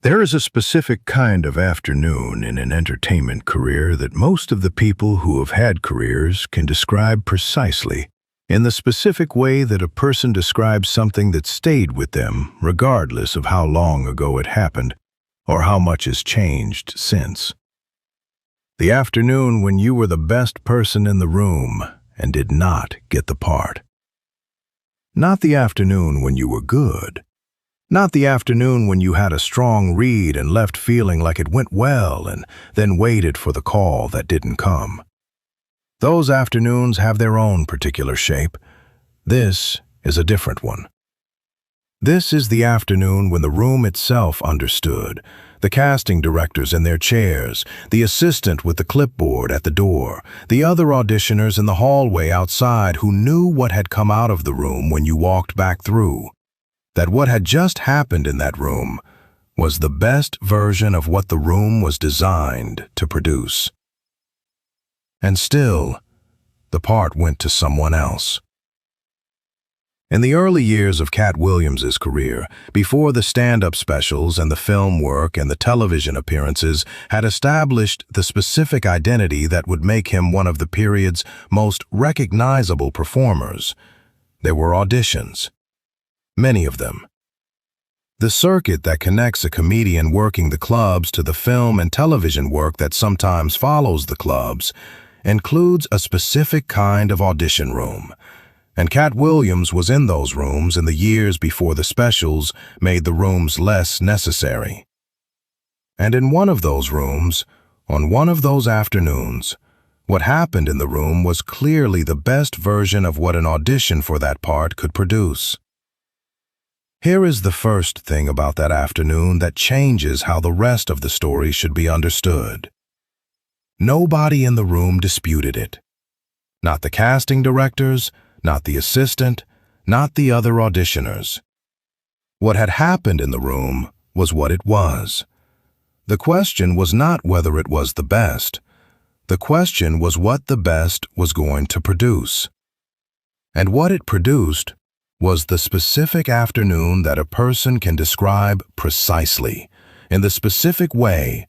There is a specific kind of afternoon in an entertainment career that most of the people who have had careers can describe precisely, in the specific way that a person describes something that stayed with them regardless of how long ago it happened or how much has changed since. The afternoon when you were the best person in the room and did not get the part. Not the afternoon when you were good. Not the afternoon when you had a strong read and left feeling like it went well and then waited for the call that didn't come. Those afternoons have their own particular shape. This is a different one. This is the afternoon when the room itself understood, the casting directors in their chairs, the assistant with the clipboard at the door, the other auditioners in the hallway outside who knew what had come out of the room when you walked back through. That what had just happened in that room was the best version of what the room was designed to produce. And still, the part went to someone else. In the early years of Katt Williams's career, before the stand-up specials and the film work and the television appearances had established the specific identity that would make him one of the period's most recognizable performers, there were auditions. Many of them. The circuit that connects a comedian working the clubs to the film and television work that sometimes follows the clubs includes a specific kind of audition room, and Katt Williams was in those rooms in the years before the specials made the rooms less necessary. And in one of those rooms, on one of those afternoons, what happened in the room was clearly the best version of what an audition for that part could produce. Here is the first thing about that afternoon that changes how the rest of the story should be understood. Nobody in the room disputed it. Not the casting directors, not the assistant, not the other auditioners. What had happened in the room was what it was. The question was not whether it was the best. The question was what the best was going to produce. And what it produced was the specific afternoon that a person can describe precisely, in the specific way,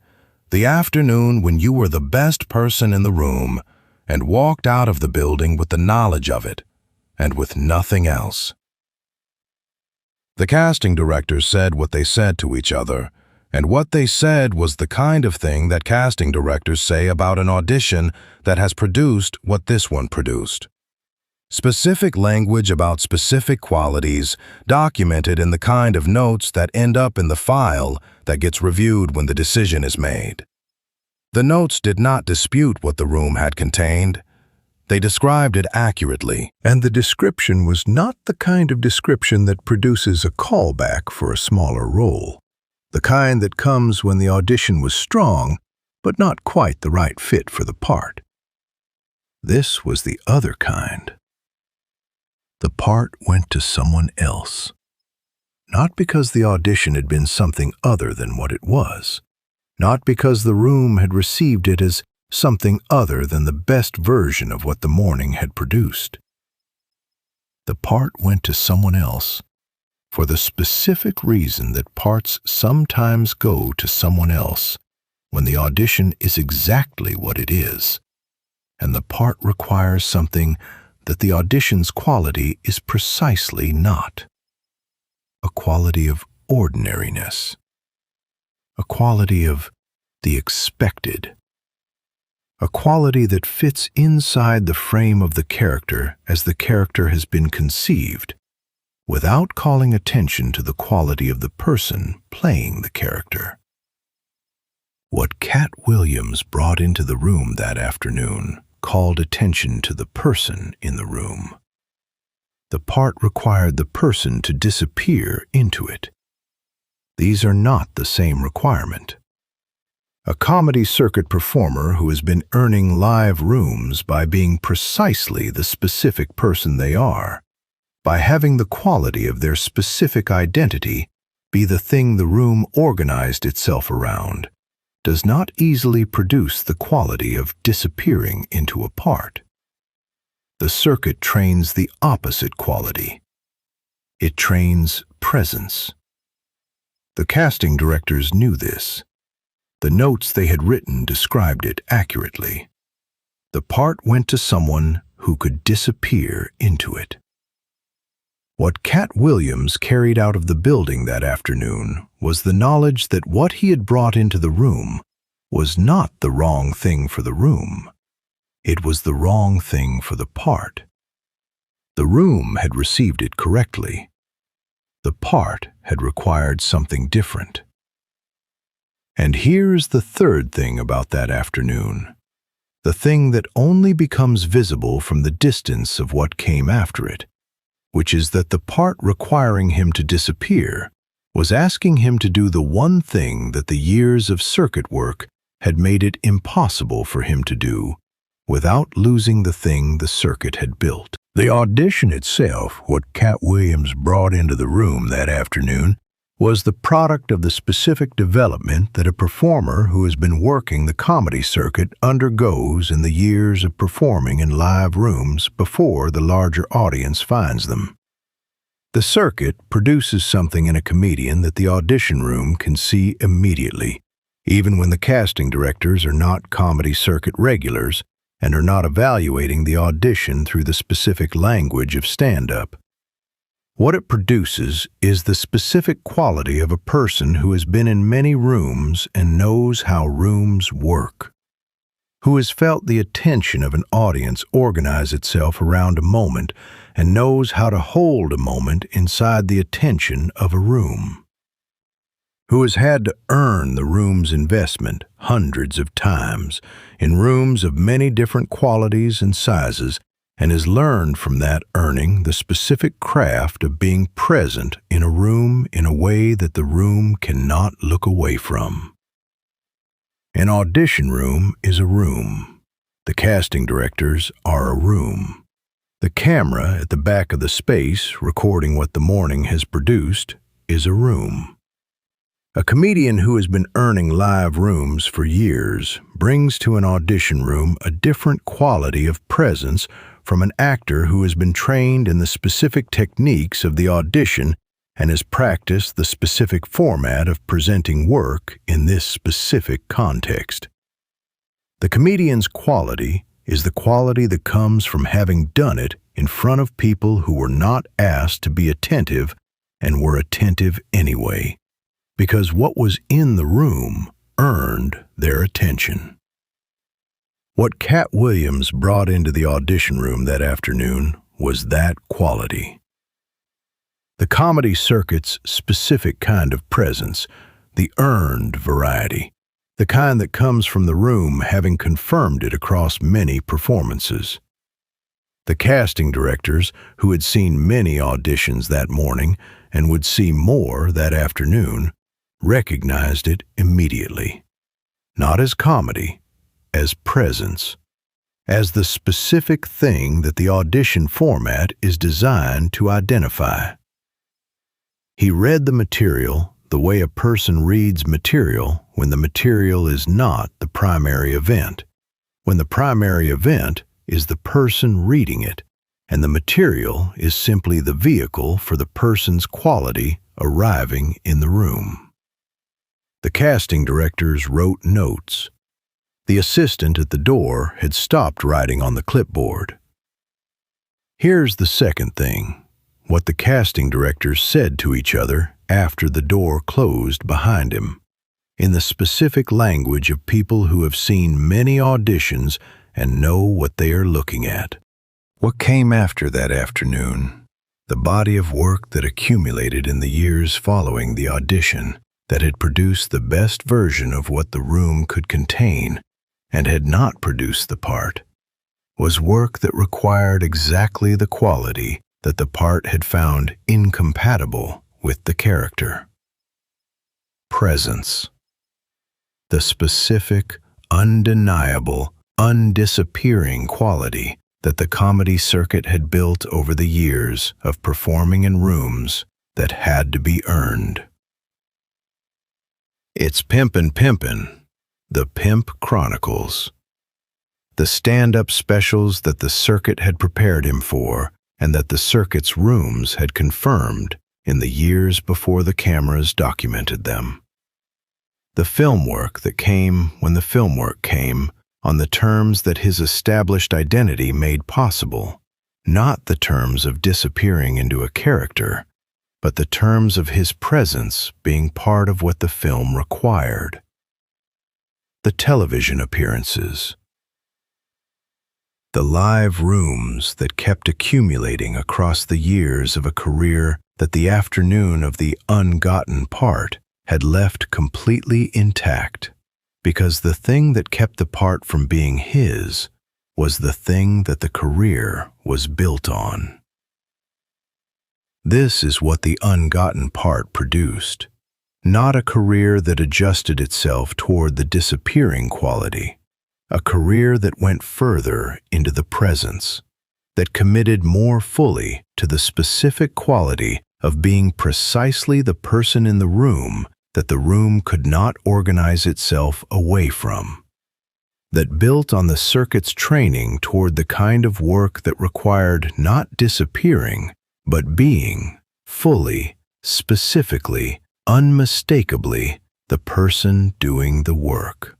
the afternoon when you were the best person in the room and walked out of the building with the knowledge of it, and with nothing else. The casting directors said what they said to each other, and what they said was the kind of thing that casting directors say about an audition that has produced what this one produced. Specific language about specific qualities documented in the kind of notes that end up in the file that gets reviewed when the decision is made. The notes did not dispute what the room had contained. They described it accurately, and the description was not the kind of description that produces a callback for a smaller role, the kind that comes when the audition was strong, but not quite the right fit for the part. This was the other kind. The part went to someone else, not because the audition had been something other than what it was, not because the room had received it as something other than the best version of what the morning had produced. The part went to someone else for the specific reason that parts sometimes go to someone else when the audition is exactly what it is, and the part requires something that the audition's quality is precisely not. A quality of ordinariness. A quality of the expected. A quality that fits inside the frame of the character as the character has been conceived, without calling attention to the quality of the person playing the character. What Katt Williams brought into the room that afternoon called attention to the person in the room. The part required the person to disappear into it. These are not the same requirement. A comedy circuit performer who has been earning live rooms by being precisely the specific person they are, by having the quality of their specific identity be the thing the room organized itself around, does not easily produce the quality of disappearing into a part. The circuit trains the opposite quality. It trains presence. The casting directors knew this. The notes they had written described it accurately. The part went to someone who could disappear into it. What Katt Williams carried out of the building that afternoon was the knowledge that what he had brought into the room was not the wrong thing for the room. It was the wrong thing for the part. The room had received it correctly. The part had required something different. And here's the third thing about that afternoon, the thing that only becomes visible from the distance of what came after it, which is that the part requiring him to disappear was asking him to do the one thing that the years of circuit work had made it impossible for him to do without losing the thing the circuit had built. The audition itself, what Katt Williams brought into the room that afternoon, was the product of the specific development that a performer who has been working the comedy circuit undergoes in the years of performing in live rooms before the larger audience finds them. The circuit produces something in a comedian that the audition room can see immediately, even when the casting directors are not comedy circuit regulars and are not evaluating the audition through the specific language of stand-up. What it produces is the specific quality of a person who has been in many rooms and knows how rooms work, who has felt the attention of an audience organize itself around a moment and knows how to hold a moment inside the attention of a room, who has had to earn the room's investment hundreds of times in rooms of many different qualities and sizes, and has learned from that earning the specific craft of being present in a room in a way that the room cannot look away from. An audition room is a room. The casting directors are a room. The camera at the back of the space recording what the morning has produced is a room. A comedian who has been earning live rooms for years brings to an audition room a different quality of presence from an actor who has been trained in the specific techniques of the audition and has practiced the specific format of presenting work in this specific context. The comedian's quality is the quality that comes from having done it in front of people who were not asked to be attentive and were attentive anyway, because what was in the room earned their attention. What Katt Williams brought into the audition room that afternoon was that quality. The comedy circuit's specific kind of presence, the earned variety, the kind that comes from the room having confirmed it across many performances. The casting directors, who had seen many auditions that morning and would see more that afternoon, recognized it immediately, not as comedy, as presence, as the specific thing that the audition format is designed to identify. He read the material the way a person reads material when the material is not the primary event, when the primary event is the person reading it, and the material is simply the vehicle for the person's quality arriving in the room. The casting directors wrote notes. The assistant at the door had stopped writing on the clipboard. Here's the second thing, what the casting directors said to each other after the door closed behind him, in the specific language of people who have seen many auditions and know what they are looking at. What came after that afternoon, the body of work that accumulated in the years following the audition, that had produced the best version of what the room could contain and had not produced the part, was work that required exactly the quality that the part had found incompatible with the character. Presence. The specific, undeniable, undisappearing quality that the comedy circuit had built over the years of performing in rooms that had to be earned. It's Pimpin', the Pimp Chronicles. The stand-up specials that the circuit had prepared him for and that the circuit's rooms had confirmed in the years before the cameras documented them. The film work that came when the film work came, on the terms that his established identity made possible, not the terms of disappearing into a character, but the terms of his presence being part of what the film required. The television appearances. The live rooms that kept accumulating across the years of a career that the afternoon of the ungotten part had left completely intact, because the thing that kept the part from being his was the thing that the career was built on. This is what the ungotten part produced, not a career that adjusted itself toward the disappearing quality, a career that went further into the presence, that committed more fully to the specific quality of being precisely the person in the room that the room could not organize itself away from, that built on the circuit's training toward the kind of work that required not disappearing, but being, fully, specifically, unmistakably, the person doing the work.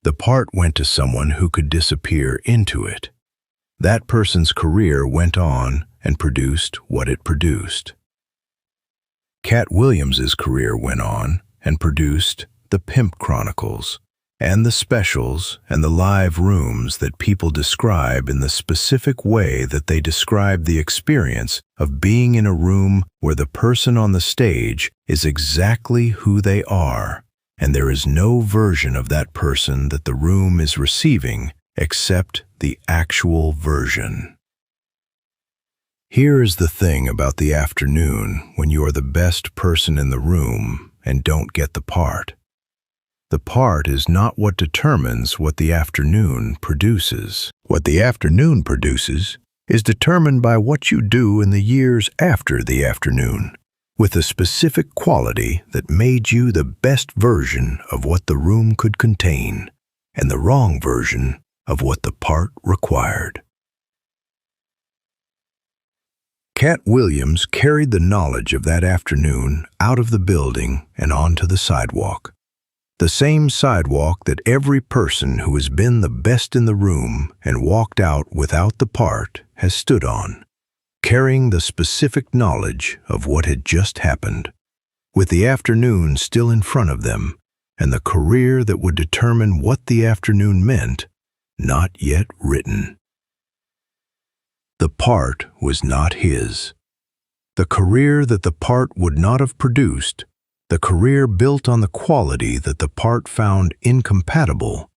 The part went to someone who could disappear into it. That person's career went on and produced what it produced. Katt Williams's career went on and produced the Pimp Chronicles, and the specials and the live rooms that people describe in the specific way that they describe the experience of being in a room where the person on the stage is exactly who they are, and there is no version of that person that the room is receiving except the actual version. Here is the thing about the afternoon when you are the best person in the room and don't get the part. The part is not what determines what the afternoon produces. What the afternoon produces is determined by what you do in the years after the afternoon, with a specific quality that made you the best version of what the room could contain, and the wrong version of what the part required. Katt Williams carried the knowledge of that afternoon out of the building and onto the sidewalk. The same sidewalk that every person who has been the best in the room and walked out without the part has stood on, carrying the specific knowledge of what had just happened, with the afternoon still in front of them and the career that would determine what the afternoon meant, not yet written. The part was not his. The career that the part would not have produced, the career built on the quality that the part found incompatible,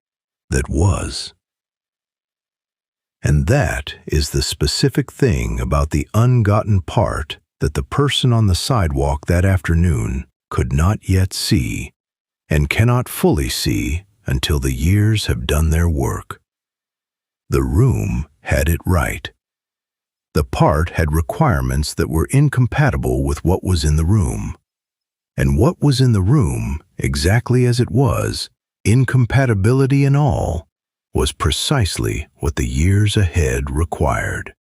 that was. And that is the specific thing about the ungotten part that the person on the sidewalk that afternoon could not yet see, and cannot fully see until the years have done their work. The room had it right. The part had requirements that were incompatible with what was in the room. And what was in the room, exactly as it was, incompatibility and all, was precisely what the years ahead required.